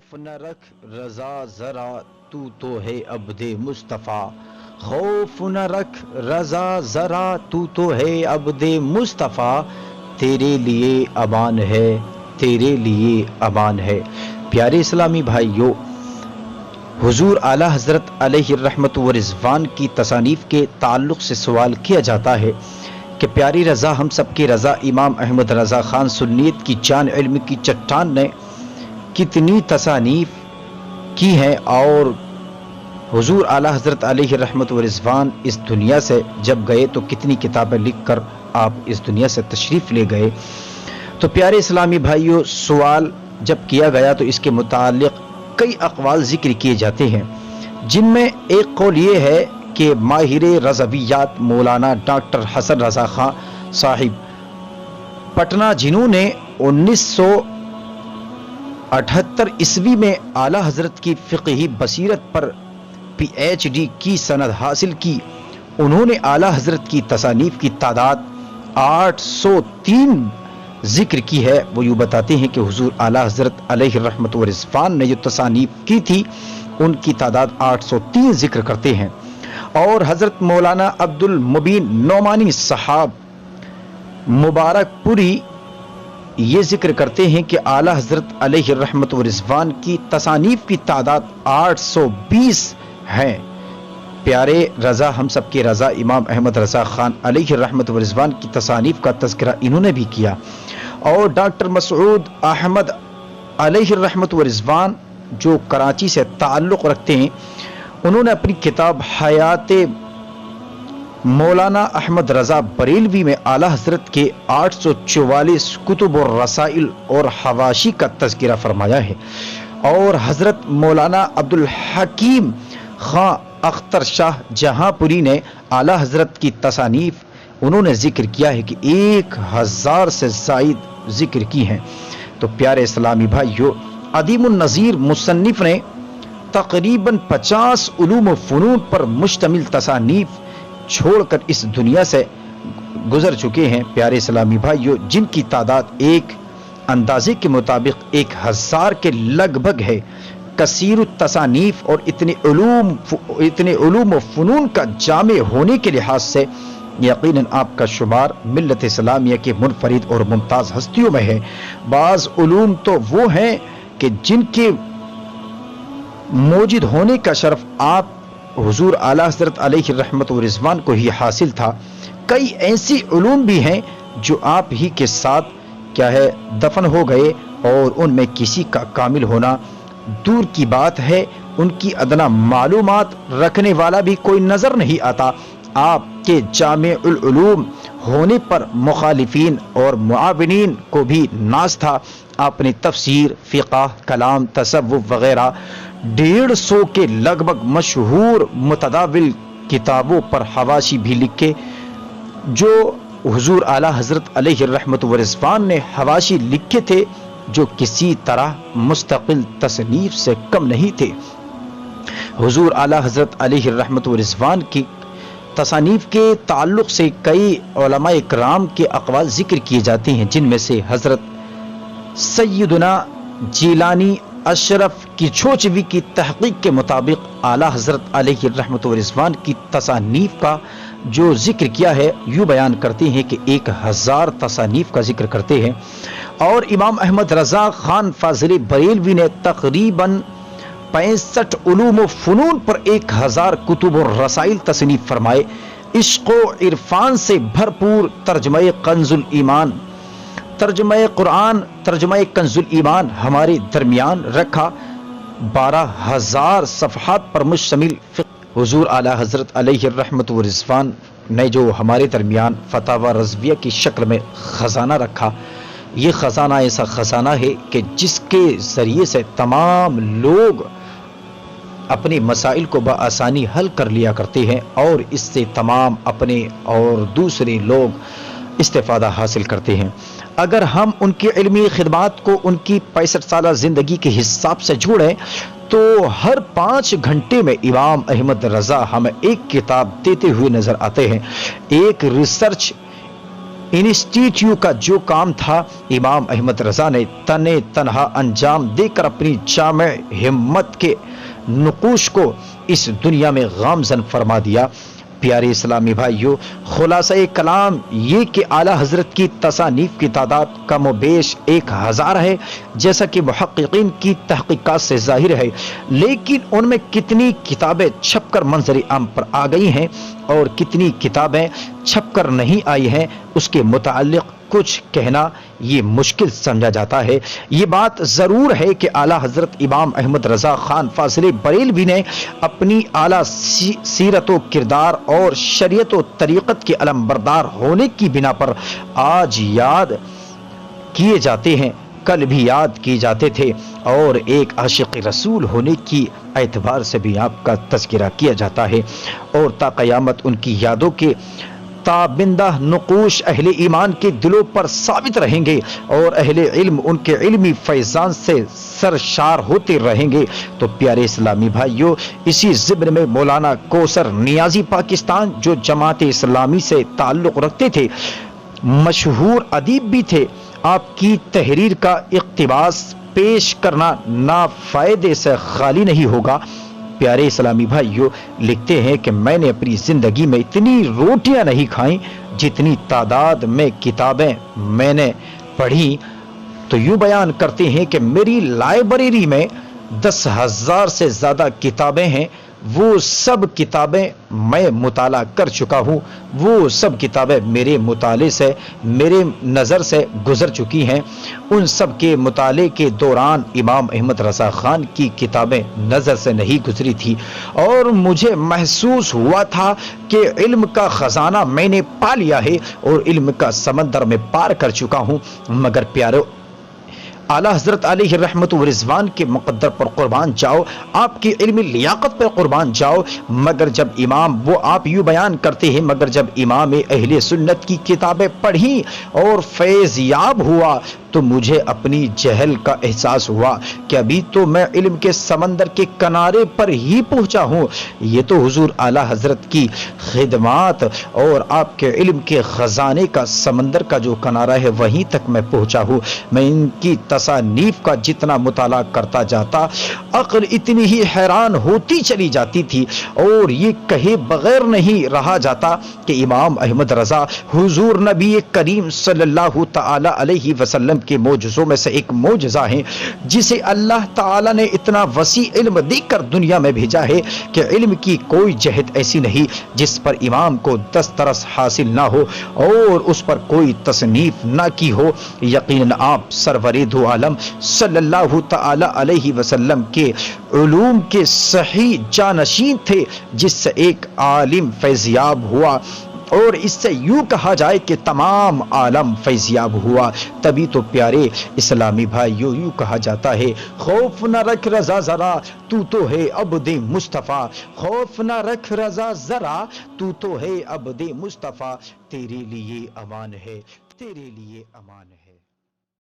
خوف نہ رکھ رضا ذرا تو ہے عبد مصطفیٰ، خوف نہ رکھ رضا ذرا تو ہے عبد مصطفیٰ، تیرے لیے امان ہے، تیرے لیے امان ہے۔ پیارے اسلامی بھائیوں، حضور اعلی حضرت علیہ الرحمت و رضوان کی تصانیف کے تعلق سے سوال کیا جاتا ہے کہ پیاری رضا ہم سب کے رضا امام احمد رضا خان سنیت کی جان علم کی چٹان نے کتنی تصانیف کی ہیں، اور حضور اعلی حضرت علیہ الرحمت و رضوان اس دنیا سے جب گئے تو کتنی کتابیں لکھ کر آپ اس دنیا سے تشریف لے گئے۔ تو پیارے اسلامی بھائیوں، سوال جب کیا گیا تو اس کے متعلق کئی اقوال ذکر کیے جاتے ہیں، جن میں ایک قول یہ ہے کہ ماہر رضویات مولانا ڈاکٹر حسن رضا خان صاحب پٹنہ، جنہوں نے 1978 عیسوی میں اعلی حضرت کی فقہی بصیرت پر PhD کی سند حاصل کی، انہوں نے اعلی حضرت کی تصانیف کی تعداد 803 ذکر کی ہے۔ وہ یوں بتاتے ہیں کہ حضور اعلی حضرت علیہ الرحمت و رضوان نے جو تصانیف کی تھی ان کی تعداد 803 ذکر کرتے ہیں، اور حضرت مولانا عبد المبین نعمانی صاحب مبارک پوری یہ ذکر کرتے ہیں کہ اعلی حضرت علیہ الرحمت و رضوان کی تصانیف کی تعداد 820 ہیں۔ پیارے رضا ہم سب کے رضا امام احمد رضا خان علیہ الرحمت و رضوان کی تصانیف کا تذکرہ انہوں نے بھی کیا، اور ڈاکٹر مسعود احمد علیہ الرحمت و رضوان جو کراچی سے تعلق رکھتے ہیں، انہوں نے اپنی کتاب حیات مولانا احمد رضا بریلوی میں اعلی حضرت کے 844 کتب و رسائل اور حواشی کا تذکرہ فرمایا ہے، اور حضرت مولانا عبد الحکیم خان اختر شاہ جہاں پوری نے اعلی حضرت کی تصانیف انہوں نے ذکر کیا ہے کہ 1000 سے زائد ذکر کی ہیں۔ تو پیارے اسلامی بھائیوں، عدیم النظیر مصنف نے تقریباً 50 علوم و فنون پر مشتمل تصانیف چھوڑ کر اس دنیا سے گزر چکے ہیں۔ پیارے اسلامی بھائیوں، جن کی تعداد ایک اندازے کے مطابق 1000 کے لگ بھگ ہے۔ کثیر التصانیف اور اتنے علوم و فنون کا جامع ہونے کے لحاظ سے یقیناً آپ کا شمار ملت اسلامیہ کے منفرد اور ممتاز ہستیوں میں ہے۔ بعض علوم تو وہ ہیں کہ جن کے موجود ہونے کا شرف آپ حضور اعلی حضرت علیہ الرحمت و رضوان کو ہی حاصل تھا۔ کئی ایسی علوم بھی ہیں جو آپ ہی کے ساتھ دفن ہو گئے، اور ان میں کسی کا کامل ہونا دور کی بات ہے، ان کی ادنا معلومات رکھنے والا بھی کوئی نظر نہیں آتا۔ آپ کے جامع العلوم ہونے پر مخالفین اور معاونین کو بھی ناز تھا۔ آپ نے تفسیر، فقہ، کلام، تصوف وغیرہ 150 کے لگ بھگ مشہور متداول کتابوں پر حواشی بھی لکھے، جو حضور اعلی حضرت علیہ الرحمت و رضوان نے حواشی لکھے تھے، جو کسی طرح مستقل تصنیف سے کم نہیں تھے۔ حضور اعلی حضرت علیہ الرحمت و رضوان کی تصانیف کے تعلق سے کئی علماء کرام کے اقوال ذکر کیے جاتے ہیں، جن میں سے حضرت سیدنا جیلانی اشرف کی چھوچوی کی تحقیق کے مطابق اعلی حضرت علیہ الرحمت و رضوان کی تصانیف کا جو ذکر کیا ہے، یوں بیان کرتے ہیں کہ 1000 تصانیف کا ذکر کرتے ہیں، اور امام احمد رضا خان فاضل بریلوی نے تقریباً 65 علوم و فنون پر 1000 کتب و رسائل تصنیف فرمائے۔ عشق و عرفان سے بھرپور ترجمہ کنز الایمان، ترجمہ قرآن، ترجمہ کنز الایمان ہمارے درمیان رکھا۔ 12000 صفحات پر مشتمل حضور اعلی حضرت علیہ الرحمت و رضوان نے جو ہمارے درمیان فتاوی رضویہ کی شکل میں خزانہ رکھا، یہ خزانہ ایسا خزانہ ہے کہ جس کے ذریعے سے تمام لوگ اپنے مسائل کو بآسانی حل کر لیا کرتے ہیں، اور اس سے تمام اپنے اور دوسرے لوگ استفادہ حاصل کرتے ہیں۔ اگر ہم ان کی علمی خدمات کو ان کی 65 سالہ زندگی کے حساب سے جوڑیں تو ہر 5 گھنٹے میں امام احمد رضا ہمیں ایک کتاب دیتے ہوئے نظر آتے ہیں۔ ایک ریسرچ انسٹیٹیوٹ کا جو کام تھا امام احمد رضا نے تنے تنہا انجام دے کر اپنی جامع ہمت کے نقوش کو اس دنیا میں گامزن فرما دیا۔ پیارے اسلامی بھائیوں، خلاصہ کلام یہ کہ اعلیٰ حضرت کی تصانیف کی تعداد کم و بیش 1000 ہے، جیسا کہ محققین کی تحقیقات سے ظاہر ہے، لیکن ان میں کتنی کتابیں چھپ کر منظر عام پر آ گئی ہیں اور کتنی کتابیں چھپ کر نہیں آئی ہیں، اس کے متعلق کچھ کہنا یہ مشکل سمجھا جاتا ہے۔ یہ بات ضرور ہے کہ اعلیٰ حضرت امام احمد رضا خان فاضل بریلوی نے اپنی اعلیٰ سیرت و کردار اور شریعت و طریقت کے علمبردار ہونے کی بنا پر آج یاد کیے جاتے ہیں، کل بھی یاد کیے جاتے تھے، اور ایک عاشق رسول ہونے کی اعتبار سے بھی آپ کا تذکرہ کیا جاتا ہے، اور تا قیامت ان کی یادوں کے تابندہ نقوش اہل ایمان کے دلوں پر ثابت رہیں گے، اور اہل علم ان کے علمی فیضان سے سرشار ہوتے رہیں گے۔ تو پیارے اسلامی بھائیوں، اسی ضمن میں مولانا کوثر نیازی پاکستان، جو جماعت اسلامی سے تعلق رکھتے تھے، مشہور ادیب بھی تھے، آپ کی تحریر کا اقتباس پیش کرنا نافائدے سے خالی نہیں ہوگا۔ پیارے اسلامی بھائیوں، لکھتے ہیں کہ میں نے اپنی زندگی میں اتنی روٹیاں نہیں کھائیں جتنی تعداد میں کتابیں میں نے پڑھی۔ تو یوں بیان کرتے ہیں کہ میری لائبریری میں 10,000 سے زیادہ کتابیں ہیں، وہ سب کتابیں میں مطالعہ کر چکا ہوں، وہ سب کتابیں میرے مطالعے سے، میرے نظر سے گزر چکی ہیں۔ ان سب کے مطالعے کے دوران امام احمد رضا خان کی کتابیں نظر سے نہیں گزری تھی، اور مجھے محسوس ہوا تھا کہ علم کا خزانہ میں نے پا لیا ہے اور علم کا سمندر میں پار کر چکا ہوں۔ مگر پیارو، اعلیٰ حضرت علیہ رحمت و رضوان کے مقدر پر قربان جاؤ، آپ کی علمی لیاقت پر قربان جاؤ، مگر جب امام، وہ آپ یوں بیان کرتے ہیں، مگر جب امام اہل سنت کی کتابیں پڑھی اور فیض یاب ہوا تو مجھے اپنی جہل کا احساس ہوا کہ ابھی تو میں علم کے سمندر کے کنارے پر ہی پہنچا ہوں، یہ تو حضور اعلیٰ حضرت کی خدمات اور آپ کے علم کے خزانے کا سمندر کا جو کنارہ ہے وہیں تک میں پہنچا ہوں۔ میں ان کی تصانیف کا جتنا مطالعہ کرتا جاتا، عقل اتنی ہی حیران ہوتی چلی جاتی تھی، اور یہ کہے بغیر نہیں رہا جاتا کہ امام احمد رضا حضور نبی کریم صلی اللہ تعالی علیہ وسلم کے معجزوں میں سے ایک معجزہ ہیں، جسے اللہ تعالی نے اتنا وسیع علم دے کر دنیا میں بھیجا ہے کہ علم کی کوئی جہت ایسی نہیں جس پر امام کو دسترس حاصل نہ ہو اور اس پر کوئی تصنیف نہ کی ہو۔ یقیناً آپ سرور دو عالم صلی اللہ تعالی علیہ وسلم کے علوم کے صحیح جانشین تھے، جس سے ایک عالم فیضیاب ہوا، اور اس سے یوں کہا جائے کہ تمام عالم فیضیاب ہوا۔ تبھی تو پیارے اسلامی بھائیوں، یوں کہا جاتا ہے، خوف نہ رکھ رضا ذرا تو ہے عبد مصطفیٰ، خوف نہ رکھ رضا ذرا تو ہے عبد مصطفیٰ، تیرے لیے امان ہے، تیرے لیے امان ہے۔